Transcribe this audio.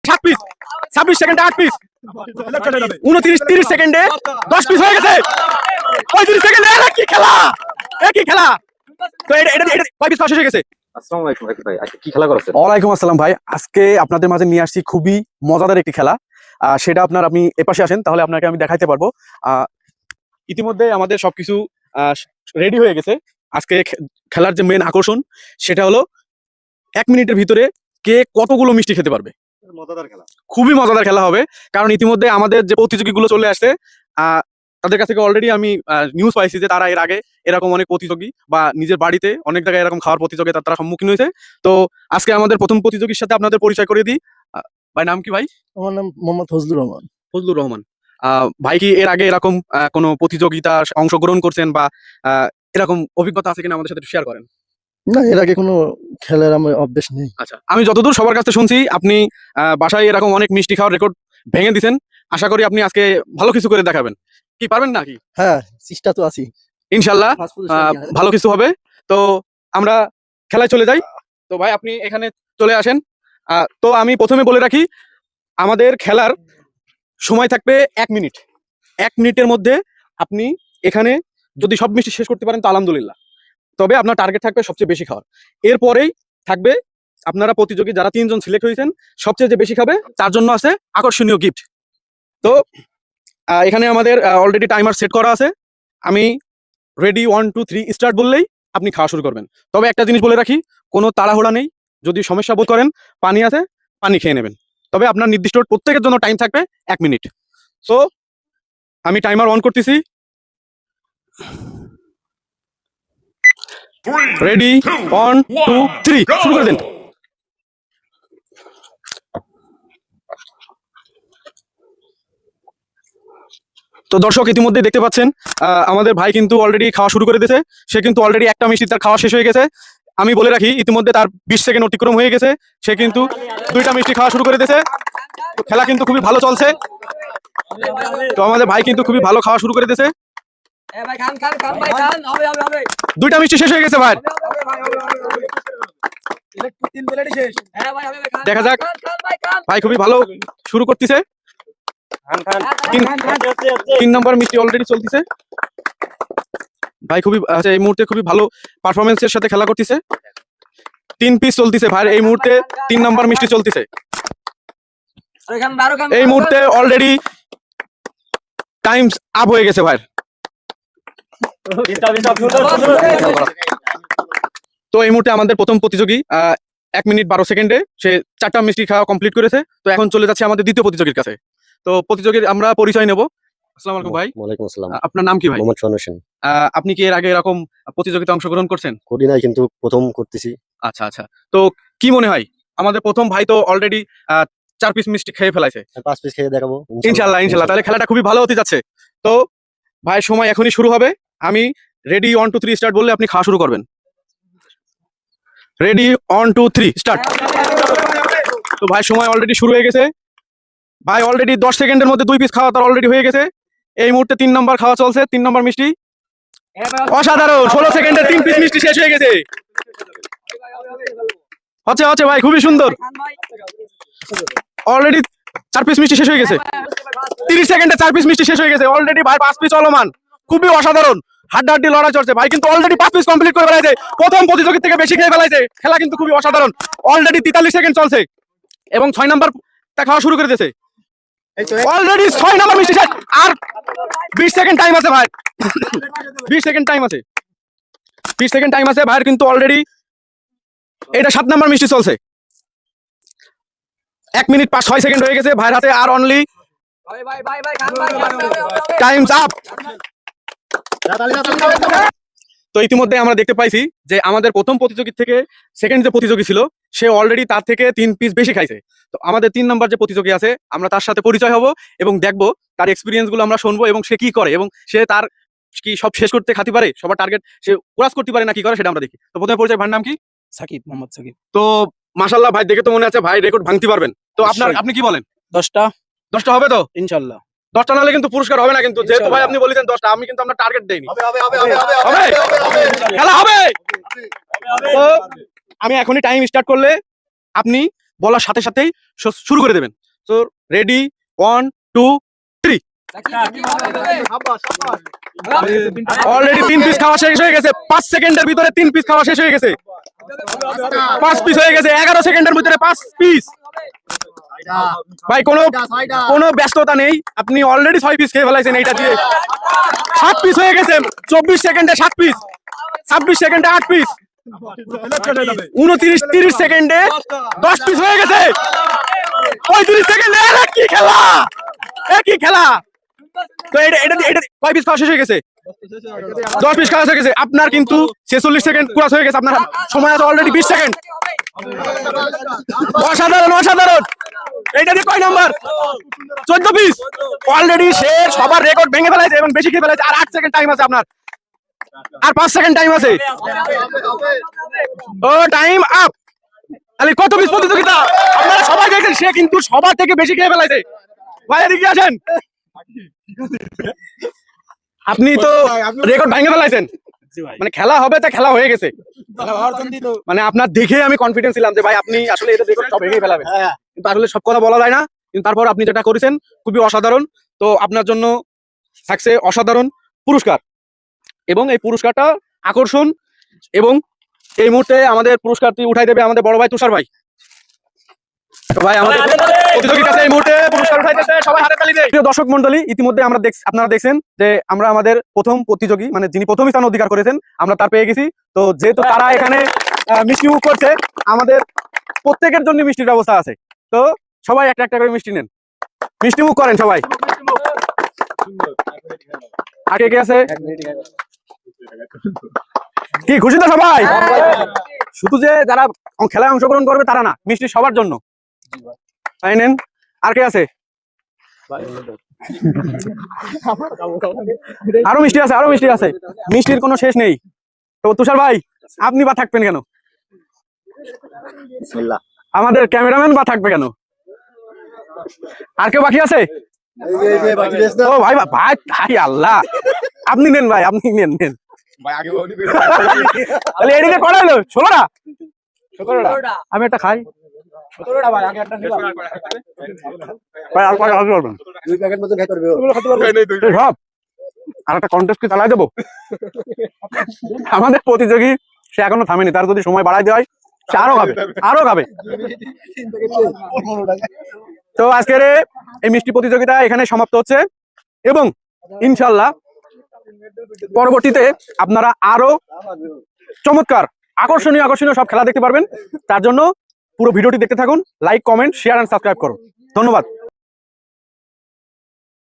7 piece, 26 সেকেন্ডে 8 piece, 29-30 সেকেন্ডে 10 piece হয়ে গেছে, 35 সেকেন্ডে। কি খেলা, কি খেলা! তো এটা কয় পিস শেষ হয়ে গেছে? আসসালামু আলাইকুম ভাই, আজকে কি খেলা করেছেন? ওয়ালাইকুম আসসালাম ভাই, আজকে আপনাদের মাঝে নিয়ে আসছি খুবই মজাদার একটি খেলা। সেটা আপনি এপাশে আসেন, তাহলে আপনাকে আমি দেখাইতে পারবো। ইতিমধ্যে আমাদের সবকিছু রেডি হয়ে গেছে। আজকে খেলার যে মেন আকর্ষণ সেটা হলো 1 মিনিটের ভিতরে কে কতগুলো মিষ্টি খেতে পারবে। মজাদার খেলা, খুবই মজাদার খেলা হবে, কারণ ইতিমধ্যে আমাদের যে প্রতিযোগীগুলো চলে আসছে, তাদের কাছ থেকে অলরেডি আমি নিউজ পাইছি যে তারা এর আগে এরকম অনেক প্রতিযোগী বা নিজের বাড়িতে অনেক জায়গায় এরকম খাওয়ার প্রতিযোগিতার তারা সম্মুখীন হয়েছে। তো আজকে আমাদের প্রথম প্রতিযোগীর সাথে আপনাদের পরিচয় করে দিই। ভাই নাম কি ভাই? আমার নাম মোহাম্মদ ফজলুর রহমান। ফজলুর রহমান। ভাই কি এর আগে এরকম কোনো প্রতিযোগিতা অংশগ্রহণ করছেন বা এরকম অভিজ্ঞতা আছে কিনা আমাদের সাথে শেয়ার করেন? না, এর আগে কোনো খেলার আমার অভ্যেস নেই। আচ্ছা, আমি যতদূর সবার কাছে শুনছি আপনি বাসায় এরকম অনেক মিষ্টি খাওয়ার রেকর্ড ভেঙে দিয়েছেন। আশা করি আপনি আজকে ভালো কিছু করে দেখাবেন। কি পারবেন নাকি? হ্যাঁ, চেষ্টা তো আছি, ইনশাল্লাহ ভালো কিছু হবে। তো আমরা খেলায় চলে যাই। তো ভাই আপনি এখানে চলে আসেন। তো আমি প্রথমে বলে রাখি, আমাদের খেলার সময় থাকবে 1 মিনিট। 1 মিনিটের মধ্যে আপনি এখানে যদি সব মিষ্টি শেষ করতে পারেন তো আলহামদুলিল্লাহ, তবে আপনার টার্গেট থাকবে সবচেয়ে বেশি খাওয়ার। এরপরেই থাকবে আপনারা প্রতিযোগী যারা 3 জন সিলেক্ট হয়েছেন, সবচেয়ে যে বেশি খাবে তার জন্য আছে আকর্ষণীয় গিফট। তো এখানে আমাদের অলরেডি টাইমার সেট করা আছে। আমি রেডি 1 2 3 স্টার্ট বললেই আপনি খাওয়া শুরু করবেন। তবে একটা জিনিস বলে রাখি, কোনো তাড়াহুড়া নেই। যদি সমস্যা বোধ করেন, পানি আছে, পানি খেয়ে নেবেন। তবে আপনার নির্দিষ্ট প্রত্যেকের জন্য টাইম থাকবে 1 মিনিট। সো আমি টাইমার অন করতেছি। রেডি 1 2 3 শুরু করে দেন। তো দর্শক ইতিমধ্যে দেখতে পাচ্ছেন আমাদের ভাই কিন্তু অলরেডি খাওয়া শুরু করে দিয়েছে। সে কিন্তু অলরেডি একটা মিষ্টি তার খাওয়া শেষ হয়ে গেছে। আমি বলে রাখি ইতিমধ্যে তার 20 সেকেন্ড অতিক্রম হয়ে গেছে। সে কিন্তু 2টা মিষ্টি খাওয়া শুরু করে দিয়েছে। তো খেলা কিন্তু খুবই ভালো চলছে। তো আমাদের ভাই কিন্তু খুবই ভালো খাওয়া শুরু করে দিয়েছে। 2টা মিষ্টি শেষ হয়ে গেছে ভাই। দেখা যাক, ভাই খুবই ভালো শুরু করতেছে। 3 নম্বর মিষ্টি অলরেডি চলতেছে। ভাই খুবই এই মুহূর্তে খুবই ভালো পারফরমেন্সের সাথে খেলা করতেছে। 3 পিস চলতেছে ভাই, এই মুহূর্তে 3 নম্বর মিষ্টি চলতেছে। এই মুহূর্তে অলরেডি টাইমস আপ হয়ে গেছে ভাই। তো এই মুহূর্তে আমাদের প্রথম প্রতিযোগী 1 মিনিট 12 সেকেন্ডে সে 4টা মিষ্টি খাওয়া কমপ্লিট করেছে। তো এখন চলে যাচ্ছে আমাদের দ্বিতীয় প্রতিযোগীর কাছে। তো প্রতিযোগীর আমরা পরিচয় নেব। আসসালামু আলাইকুম ভাই। ওয়ালাইকুম আসসালাম। আপনার নাম কি ভাই? মোহাম্মদ সোহান হোসেন। আপনি কি এর আগে এরকম প্রতিযোগিতা অংশগ্রহণ করছেন? করি নাই, কিন্তু প্রথম করতেছি। আচ্ছা আচ্ছা, তো কি মনে হয় আমাদের প্রথম ভাই তো অলরেডি 4 পিস মিষ্টি খেয়ে ফেলাইছে। 5 পিস খেয়ে দেখাবো ইনশাল্লাহ ইনশাল্লাহ, তাহলে খেলাটা খুবই ভালো হতে যাচ্ছে। তো ভাই সময় এখনই শুরু হবে। আমি রেডি 1 2 3 স্টার্ট বললে আপনি খাওয়া শুরু করবেন। Ready 1 2 3 start. তো ভাই সময় অলরেডি শুরু হয়ে গেছে। ভাই অলরেডি 10 সেকেন্ডের মধ্যে 2 পিস খাওয়া তার অলরেডি হয়ে গেছে। এই মুহূর্তে 3 নম্বর খাওয়া চলছে, 3 নম্বর মিষ্টি। অসাধারণ, 16 সেকেন্ডে 3 পিস মিষ্টি শেষ হয়ে গেছে। হচ্ছে হচ্ছে ভাই, খুবই সুন্দর। অলরেডি 4 পিস মিষ্টি শেষ হয়ে গেছে। 30 সেকেন্ডে 4 পিস মিষ্টি শেষ হয়ে গেছে। অলরেডি ভাই 5 পিস চলমান, খুবই অসাধারণ। হাড্ডাহাড্ডি লড়াই চলছে। ভাই কিন্তু অলরেডি 5 পিস কমপ্লিট করে ফেলাইছে। প্রথম প্রতিযোগী থেকে বেশি খেয়ে ফেলাইছে। খেলা কিন্তু খুবই অসাধারণ। অলরেডি 43 সেকেন্ড চলছে এবং 6 নাম্বার তা খাওয়া শুরু করে দিয়েছে। অলরেডি 6 নাম্বার মিষ্টি শেষ। আর 20 সেকেন্ড টাইম আছে ভাই। 20 সেকেন্ড টাইম আছে। 20 সেকেন্ড টাইম আছে ভাইয়ের কিন্তু অলরেডি এটা 7 নাম্বার মিষ্টি চলছে। 1 মিনিট 6 সেকেন্ড হয়ে গেছে ভাইয়ের হাতে। আর অনলি টাইমস আপ। তো ইতিমধ্যে আমরা দেখতে পাইছি যে আমাদের প্রথম প্রতিযোগী থেকে সেকেন্ড যে প্রতিযোগী ছিল সে অলরেডি তার থেকে 3 পিস বেশি খাইছে। তো আমাদের 3 নাম্বার যে প্রতিযোগী আছে আমরা তার সাথে পরিচয় হব এবং দেখবো তার এক্সপিরিয়েন্স গুলো আমরা শুনবো এবং সে কি করে এবং সে তার কি সব শেষ করতে খাতি পারে, সবার টার্গেট সে ক্রস করতে পারে না কি করে সেটা আমরা দেখি। তো প্রথমে পরিচয়, ভাইয়ের নাম কি? সাকিব, মোহাম্মদ সাকিব। তো মাশাআল্লাহ ভাই, দেখে তো মনে আছে ভাই রেকর্ড ভাঙতে পারবেন। তো আপনি কি বলেন? 10টা হবে তো ইনশাআল্লাহ। 10টা নালে কিন্তু পুরস্কার হবে না, কিন্তু যেহেতু ভাই আপনি বলেছেন 10টা, আমি কিন্তু আপনার টার্গেট দেইনি। খেলা হবে। তো আমি এখনই টাইম স্টার্ট করলে আপনি বলার সাথে সাথেই শুরু করে দেবেন। তো রেডি, 1 2 3। অলরেডি 3 পিস খাওয়া শেষ হয়ে গেছে। 5 সেকেন্ডের ভিতরে 3 পিস খাওয়া শেষ হয়ে গেছে। 5 পিস হয়ে গেছে 11 সেকেন্ডের ভিতরে 5 পিস। ভাই কোনো ব্যস্ততা নেই, আপনি অলরেডি 6 পিস খেয়ে ফেলাইছেন এইটা দিয়ে। 7 পিস হয়ে গেছে 24 সেকেন্ডে 7 পিস, 26 সেকেন্ডে 8 পিস, 29 30 সেকেন্ডে 10 পিস হয়ে গেছে, 35 সেকেন্ডে। আরে কি খেলা, কি খেলা! তো এটা কয় পিস খাওয়া শেষ হয়ে গেছে? 10 পিস খাওয়া শেষ হয়ে গেছে। আপনার কিন্তু 46 সেকেন্ড ক্রস হয়ে গেছে, আপনার সময় আছে অলরেডি 20 সেকেন্ড। অসাধারণ অসাধারণ। এইটা দিয়ে কয় নাম্বার? 14 পিস অলরেডি শেষ। সবার রেকর্ড ভেঙে ফেলাইছে এবং বেশি খেয়ে ফেলাইছে। আর 8 সেকেন্ড টাইম আছে আপনার, আর 5 সেকেন্ড টাইম আছে। ও টাইম আপ। তাহলে কত পিস প্রতিযোগিতা আপনারা সবাই দেখেন, সে কিন্তু সবার থেকে বেশি খেয়ে ফেলাইছে। ভাই এদিকে আসেন, আপনি তো রেকর্ড ভেঙে ফেলাইছেন। মানে খেলা হবে তা খেলা হয়ে গেছে। মানে আপনার দেখে আমি কনফিডেন্স ছিলাম যে ভাই আপনি আসলে এটা রেকর্ড সব ভেঙে ফেলাবেন, কিন্তু আসলে সব কথা বলা যায় না। কিন্তু তারপর আপনি যেটা করেছেন খুবই অসাধারণ। তো আপনার জন্য থাকছে অসাধারণ পুরস্কার, এবং এই পুরস্কারটা আকর্ষণ। এবং এই মুহূর্তে আমাদের পুরস্কারটি উঠাই দেবে আমাদের বড় ভাই তুষার ভাই। তো ভাই আমাদের প্রতিযোগীর কাছে এই মুহূর্তে পুরস্কার উঠাইতেছে, সবাই হাতে তালি দেয়। প্রিয় দর্শক মণ্ডলী, ইতিমধ্যে আপনারা দেখছেন যে আমরা আমাদের প্রথম প্রতিযোগী, মানে যিনি প্রথম স্থান অধিকার করেছেন, আমরা তার পেয়ে গেছি। তো যেহেতু তারা এখানে মিষ্টি মুখ করছে, আমাদের প্রত্যেকের জন্য মিষ্টির ব্যবস্থা আছে। তো সবাই একটা একটা করে মিষ্টি নেন, মিষ্টি মুখ করেন সবাই। আগে কে আছে? কি খুশি তো সবাই? শুধু যে যারা খেলায় অংশগ্রহণ করবে তারা না, মিষ্টি সবার জন্য। তাই নেন। আর কে আছে? আরো মিষ্টি আছে, আরো মিষ্টি আছে, মিষ্টির কোনো শেষ নেই। তো তুষার ভাই আপনি বা থাকবেন কেন? আমাদের ক্যামেরাম্যান বা থাকবে কেন? আর কেউ বাকি আছে? ও ভাই ভাই ভাই আল্লাহ, আপনি নেন ভাই, আপনি নেন নেন। তাহলে এদিকে কটা হলো? 16টা? আমি একটা খাই। আর একটা কন্টেস্ট কি চালাই দেবো? আমাদের প্রতিযোগী সে এখনো থামেনি, তার যদি সময় বাড়াই দেওয়া হয় সে আরো খাবে, আরো খাবে। তো আজকের এই মিষ্টি প্রতিযোগিতা এখানে সমাপ্ত হচ্ছে, এবং ইনশাল্লাহ পরবর্তীতে আপনারা আরো চমৎকার আকর্ষণীয় সব খেলা দেখতে পারবেন। তার জন্য পুরো ভিডিওটি দেখতে থাকুন, like comment share and subscribe করুন। ধন্যবাদ।